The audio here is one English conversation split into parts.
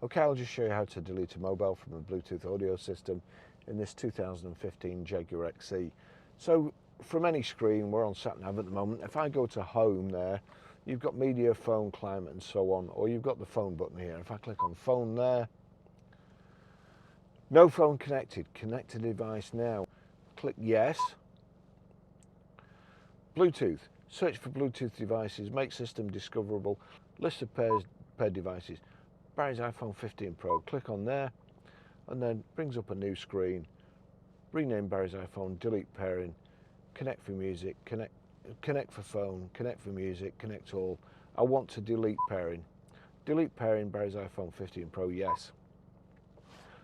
Okay, I'll just show you how to delete a mobile from a Bluetooth audio system in this 2015 Jaguar XE. So from any screen, we're on sat-nav at the moment. If I go to home there, you've got media, phone, climate and so on, or you've got the phone button here. If I click on phone there, no phone connected, connect to device now. Click yes. Bluetooth, search for Bluetooth devices, make system discoverable, list of paired devices. Barry's iPhone 15 Pro, click on there, and then brings up a new screen. Rename Barry's iPhone, delete pairing, connect for music, connect for phone, connect for music, connect all. I want to delete pairing. Delete pairing, Barry's iPhone 15 Pro, yes.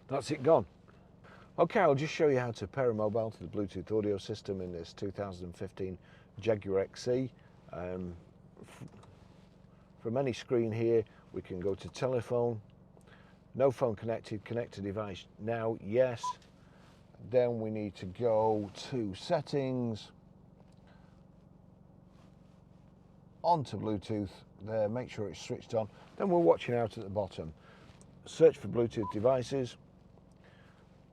That's it gone. Okay, I'll just show you how to pair a mobile to the Bluetooth audio system in this 2015 Jaguar XE. From any screen here, we can go to telephone, no phone connected, connect to device now, yes. Then we need to go to settings, onto Bluetooth there, make sure it's switched on. Then we're watching out at the bottom. Search for Bluetooth devices.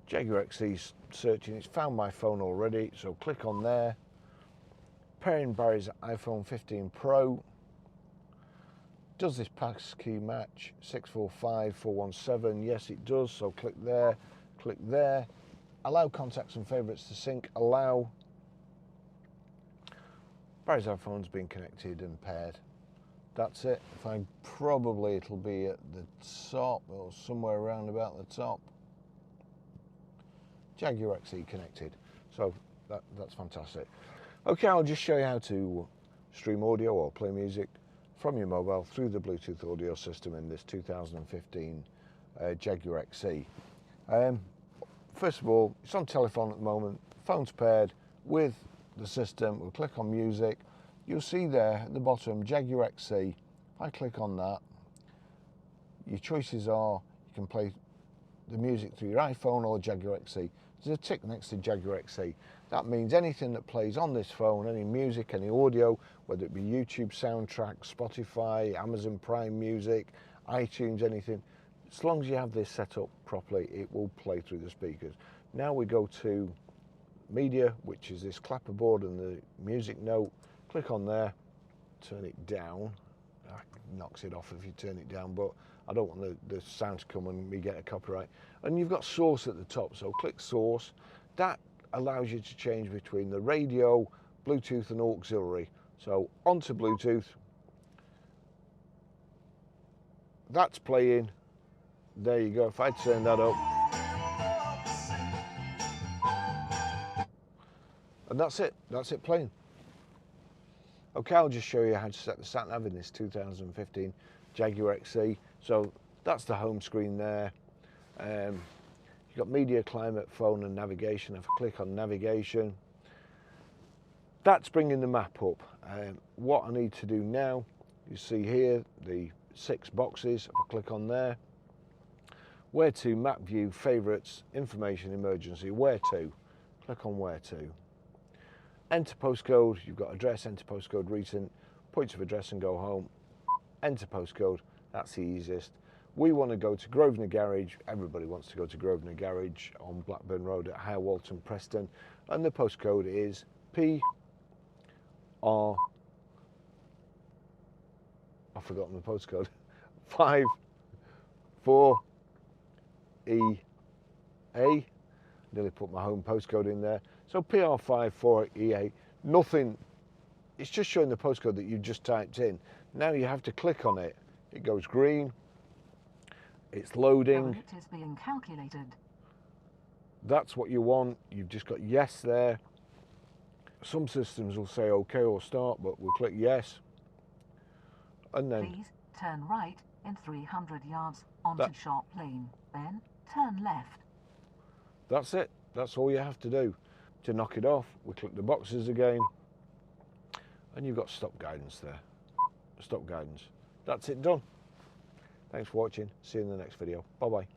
Jaguar XE searching, it's found my phone already, so click on there. Pairing Barry's iPhone 15 Pro. Does this passkey match 645417? Yes, it does, so click there, click there. Allow contacts and favourites to sync, allow. Barry's iPhone's been connected and paired. That's it. Probably it'll be at the top or somewhere around about the top. Jaguar XE connected, so that's fantastic. Okay, I'll just show you how to stream audio or play music from your mobile through the Bluetooth audio system in this 2015 Jaguar XE. First of all, it's on telephone at the moment, phone's paired with the system. We'll click on music. You'll see there at the bottom, Jaguar XE. If I click on that, your choices are, you can play the music through your iPhone or Jaguar XE. There's a tick next to Jaguar XE. That means anything that plays on this phone, any music, any audio, whether it be YouTube soundtrack, Spotify, Amazon Prime Music, iTunes, anything, as long as you have this set up properly, it will play through the speakers. Now we go to media, which is this clapperboard and the music note. Click on there, turn it down. Knocks it off if you turn it down, but I don't want the sound to come and we get a copyright. And you've got source at the top, so click source. That allows you to change between the radio, Bluetooth and auxiliary. So onto Bluetooth. That's playing. There you go. If I turn that up. And that's it playing. Okay, I'll just show you how to set the sat-nav in this 2015 Jaguar XE. So that's the home screen there. You've got media, climate, phone and navigation. If I click on navigation, that's bringing the map up. What I need to do now, you see here the 6 boxes. If I click on there, where to, map view, favourites, information, emergency, where to. Click on where to. Enter postcode, you've got address, enter postcode, recent, points of address and go home. Enter postcode, that's the easiest. We want to go to Grosvenor Garage, everybody wants to go to Grosvenor Garage on Blackburn Road at High Walton, Preston, and the postcode is PR, I've forgotten the postcode, 5 4 EA, nearly put my home postcode in there. So PR54EA, nothing, it's just showing the postcode that you just typed in. Now you have to click on it. It goes green, it's loading. It is being calculated. That's what you want, you've just got yes there. Some systems will say okay or start, but we'll click yes. And then please turn right in 300 yards onto Sharp Lane, then turn left. That's it, that's all you have to do. To knock it off, we click the boxes again, and you've got stop guidance there. Stop guidance. That's it done. Thanks for watching. See you in the next video. Bye-bye.